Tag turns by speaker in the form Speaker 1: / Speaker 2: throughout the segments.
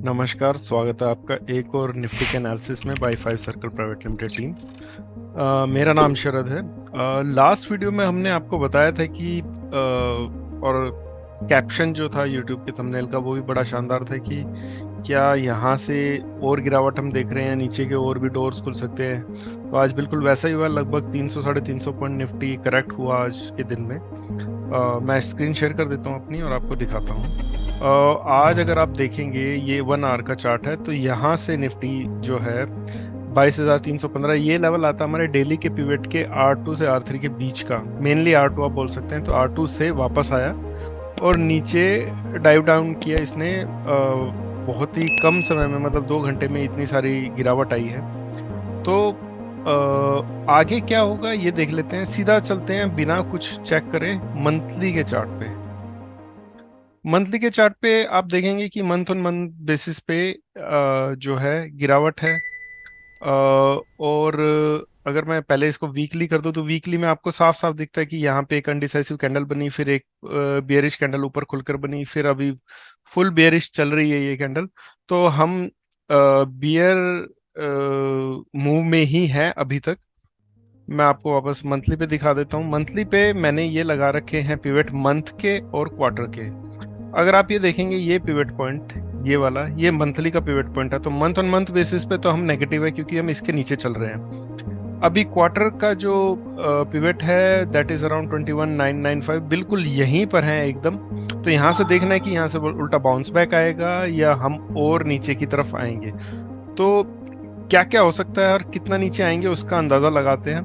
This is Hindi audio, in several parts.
Speaker 1: नमस्कार, स्वागत है आपका एक और निफ्टी के एनालिसिस में by 5 circle private limited team. मेरा नाम शरद है। लास्ट वीडियो में हमने आपको बताया था कि और कैप्शन जो था यूट्यूब के थंबनेल का वो भी बड़ा शानदार था कि क्या यहाँ से और गिरावट हम देख रहे हैं, नीचे के और भी डोर्स खुल सकते हैं। तो आज बिल्कुल वैसा ही हुआ, लगभग 300 साढ़े 300 पॉइंट निफ्टी करेक्ट हुआ आज के दिन में। मैं स्क्रीन शेयर कर देता हूँ अपनी और आपको दिखाता हूँ। आज अगर आप देखेंगे ये 1 आवर का चार्ट है, तो यहाँ से निफ्टी जो है 22,315 ये लेवल आता है हमारे डेली के पिवट के R2 से R3 के बीच का। मेनली R2 आप बोल सकते हैं। तो R2 से वापस आया और नीचे डाइव डाउन किया इसने। बहुत ही कम समय में, मतलब 2 घंटे में इतनी सारी गिरावट आई है। तो आगे क्या होगा ये देख लेते हैं। सीधा चलते हैं बिना कुछ चेक करे मंथली के चार्ट पे। मंथली के चार्ट पे आप देखेंगे कि मंथ ऑन मंथ बेसिस पे जो है गिरावट है। और अगर मैं पहले इसको वीकली कर दूं तो वीकली में आपको साफ साफ दिखता है कि यहाँ पे एक अनडिसाइसिव कैंडल बनी, फिर एक बियरिश कैंडल ऊपर खुलकर बनी, फिर अभी फुल बियरिश चल रही है ये कैंडल। तो हम बियर मूव में ही हैं अभी तक। मैं आपको वापस मंथली पे दिखा देता हूँ। मंथली पे मैंने ये लगा रखे हैं पिवट मंथ के और क्वार्टर के। अगर आप ये देखेंगे ये पिवट पॉइंट, ये वाला, ये मंथली का पिवट पॉइंट है। तो मंथ ऑन मंथ बेसिस पे तो हम नेगेटिव है क्योंकि हम इसके नीचे चल रहे हैं। अभी क्वार्टर का जो पिवट है दैट इज अराउंड 21,995, बिल्कुल यहीं पर है एकदम। तो यहाँ से देखना है कि यहाँ से उल्टा बाउंस बैक आएगा या हम और नीचे की तरफ आएंगे। तो क्या क्या हो सकता है और कितना नीचे आएंगे उसका अंदाजा लगाते हैं।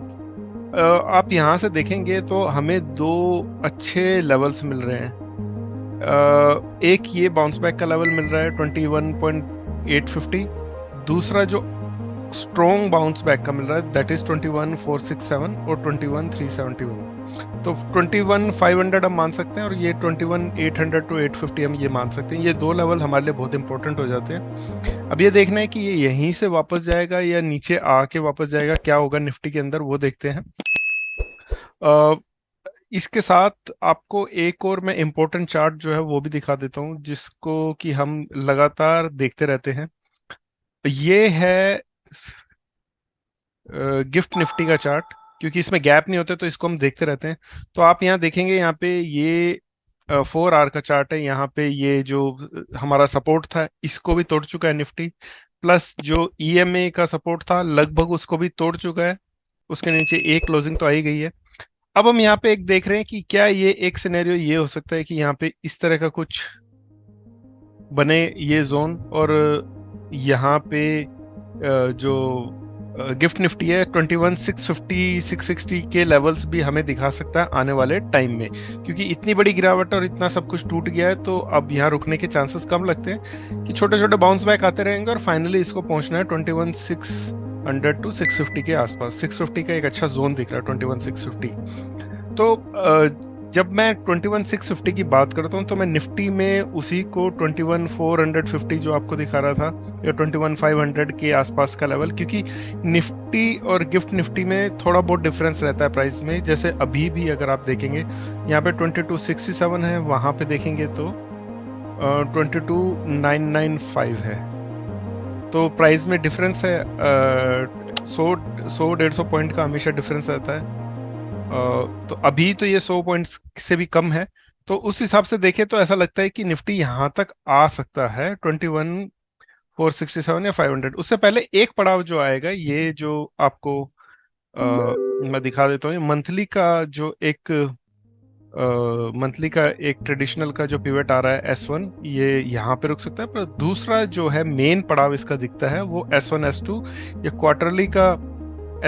Speaker 1: आप यहाँ से देखेंगे तो हमें दो अच्छे लेवल्स मिल रहे हैं। एक ये बाउंस बैक का लेवल मिल रहा है 21.850। दूसरा जो स्ट्रॉन्ग बाउंस बैक का मिल रहा है दैट इज 21,467 और 21,371। तो 21,500 हम मान सकते हैं और ये 21,800 टू 850 हम ये मान सकते हैं। ये दो लेवल हमारे लिए बहुत इंपॉर्टेंट हो जाते हैं। अब ये देखना है कि ये यहीं से वापस जाएगा या नीचे आके वापस जाएगा, क्या होगा निफ्टी के अंदर वो देखते हैं। इसके साथ आपको एक और मैं इम्पोर्टेंट चार्ट जो है वो भी दिखा देता हूँ जिसको कि हम लगातार देखते रहते हैं। ये है गिफ्ट निफ्टी का चार्ट, क्योंकि इसमें गैप नहीं होते तो इसको हम देखते रहते हैं। तो आप यहाँ देखेंगे, यहाँ पे ये 4 आवर का चार्ट है। यहाँ पे ये जो हमारा सपोर्ट था इसको भी तोड़ चुका है निफ्टी, प्लस जो ईएमए का सपोर्ट था लगभग उसको भी तोड़ चुका है। उसके नीचे एक क्लोजिंग तो आई गई है। अब हम यहाँ पे एक देख रहे हैं कि क्या ये एक सिनेरियो ये हो सकता है कि यहाँ पे इस तरह का कुछ बने ये जोन, और यहाँ पे जो गिफ्ट निफ्टी है 21,650 660 के लेवल्स भी हमें दिखा सकता है आने वाले टाइम में। क्योंकि इतनी बड़ी गिरावट और इतना सब कुछ टूट गया है तो अब यहाँ रुकने के चांसेस कम लगते हैं कि छोटे छोटे बाउंस बैक आते रहेंगे और फाइनली इसको पहुंचना है 21,600 टू 650 के आसपास। 650 का एक अच्छा जोन दिख रहा है 21,650। तो जब मैं 21,650 की बात करता हूँ तो मैं निफ्टी में उसी को 21,450 जो आपको दिखा रहा था या 21,500 के आसपास का लेवल, क्योंकि निफ्टी और गिफ्ट निफ्टी में थोड़ा बहुत डिफरेंस रहता है प्राइस में। जैसे अभी भी अगर आप देखेंगे यहाँ पे 2267 है, वहाँ पे देखेंगे तो 22,995 है। तो प्राइस में डिफरेंस है। 100 150 पॉइंट का हमेशा डिफरेंस रहता है। तो अभी तो ये 100 पॉइंट्स से भी कम है। तो उस हिसाब से देखें तो ऐसा लगता है कि निफ्टी यहाँ तक आ सकता है 21,467 या 500। उससे पहले एक पड़ाव जो आएगा, ये जो आपको मैं दिखा देता हूँ, मंथली का जो एक मंथली का एक ट्रेडिशनल का जो पिवट आ रहा है S1, ये यहाँ पे रुक सकता है। पर दूसरा जो है मेन पड़ाव इसका दिखता है वो S1 S2 या क्वार्टरली का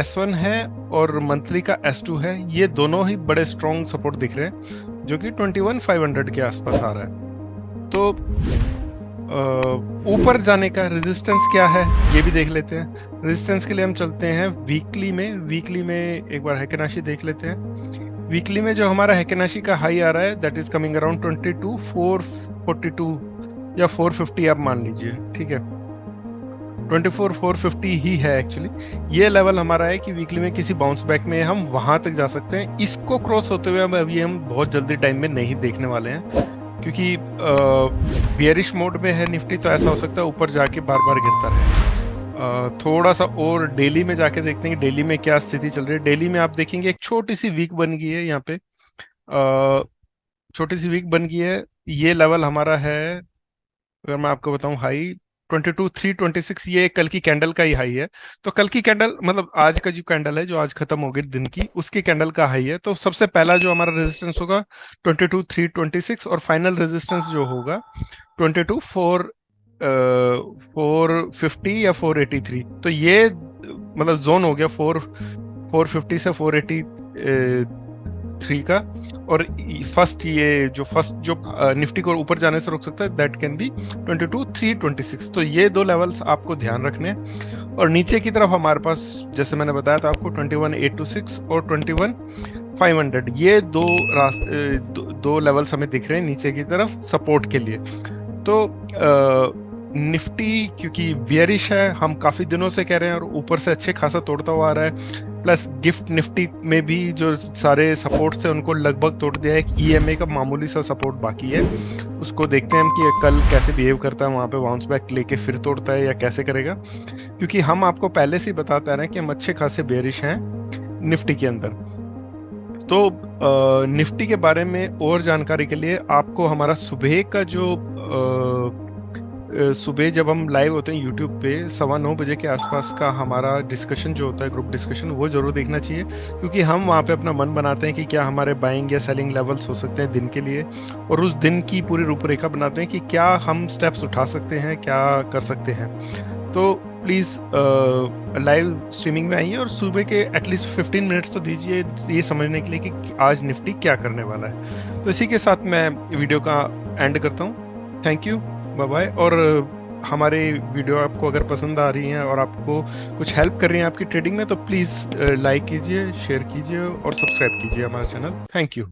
Speaker 1: S1 है और मंथली का S2 है। ये दोनों ही बड़े स्ट्रॉन्ग सपोर्ट दिख रहे हैं जो कि 21,500 के आसपास आ रहा है। तो ऊपर जाने का रेजिस्टेंस क्या है ये भी देख लेते हैं। रेजिस्टेंस के लिए हम चलते हैं वीकली में। वीकली में एक बार हैकेनाशी देख लेते हैं। वीकली में जो हमारा हैकेनाशी का हाई आ रहा है दैट इज कमिंग अराउंड 22,442 या 450 आप मान लीजिए, ठीक है। 24,450 ही है एक्चुअली। ये लेवल हमारा है कि वीकली में किसी बाउंस बैक में हम वहां तक जा सकते हैं। इसको क्रॉस होते हुए अभी हम बहुत जल्दी टाइम में नहीं देखने वाले हैं, क्योंकि बियरिश मोड में है निफ्टी, तो ऐसा हो सकता है ऊपर जाके बार बार गिरता रहे। थोड़ा सा और डेली में जाके देखते हैं कि डेली में क्या स्थिति चल रही है। डेली में आप देखेंगे एक छोटी सी वीक बन गई है यहाँ पे, छोटी सी वीक बन गई है। ये लेवल हमारा है, अगर मैं आपको बताऊं, हाई 22,326, ये कल की कैंडल का ही हाई है। तो कल की कैंडल मतलब आज का जो कैंडल है जो आज खत्म हो गई दिन की, उसकी कैंडल का हाई है। तो सबसे पहला जो हमारा रेजिस्टेंस होगा 22,326, और फाइनल रेजिस्टेंस जो होगा 22,4 450 या 483। तो ये मतलब जोन हो गया 450 से 483 का। और फर्स्ट जो निफ्टी को ऊपर जाने से रोक सकता है, दैट कैन बी 22,326। तो ये दो लेवल्स आपको ध्यान रखने हैं। और नीचे की तरफ हमारे पास, जैसे मैंने बताया था आपको, 21,826 और 21,500, ये दो लेवल्स हमें दिख रहे हैं नीचे की तरफ सपोर्ट के लिए। तो निफ्टी क्योंकि बियरिश है, हम काफी दिनों से कह रहे हैं, और ऊपर से अच्छे खासा तोड़ता हुआ आ रहा है। प्लस गिफ्ट निफ्टी में भी जो सारे सपोर्ट थे उनको लगभग तोड़ दिया है। एक ईएमए का मामूली सा सपोर्ट बाकी है, उसको देखते हैं हम कि कल कैसे बिहेव करता है, वहां पे बाउंस बैक लेके फिर तोड़ता है या कैसे करेगा। क्योंकि हम आपको पहले से ही बताते आ रहे हैं कि हम अच्छे खासे बेयरिश हैं निफ्टी के अंदर। तो निफ्टी के बारे में और जानकारी के लिए आपको हमारा सुबह का जो सुबह जब हम लाइव होते हैं यूट्यूब पे 9:15 बजे के आसपास का हमारा डिस्कशन जो होता है, ग्रुप डिस्कशन, वो जरूर देखना चाहिए। क्योंकि हम वहाँ पे अपना मन बनाते हैं कि क्या हमारे बाइंग या सेलिंग लेवल्स हो सकते हैं दिन के लिए, और उस दिन की पूरी रूपरेखा बनाते हैं कि क्या हम स्टेप्स उठा सकते हैं, क्या कर सकते हैं। तो प्लीज़ लाइव स्ट्रीमिंग में आइए और सुबह के एटलीस्ट 15 मिनट्स तो दीजिए ये समझने के लिए कि आज निफ्टी क्या करने वाला है। तो इसी के साथ मैं वीडियो का एंड करता हूँ। Thank you, bye bye. और हमारे वीडियो आपको अगर पसंद आ रही हैं और आपको कुछ हेल्प कर रही हैं आपकी ट्रेडिंग में, तो प्लीज़ लाइक कीजिए, शेयर कीजिए और सब्सक्राइब कीजिए हमारा चैनल। Thank you.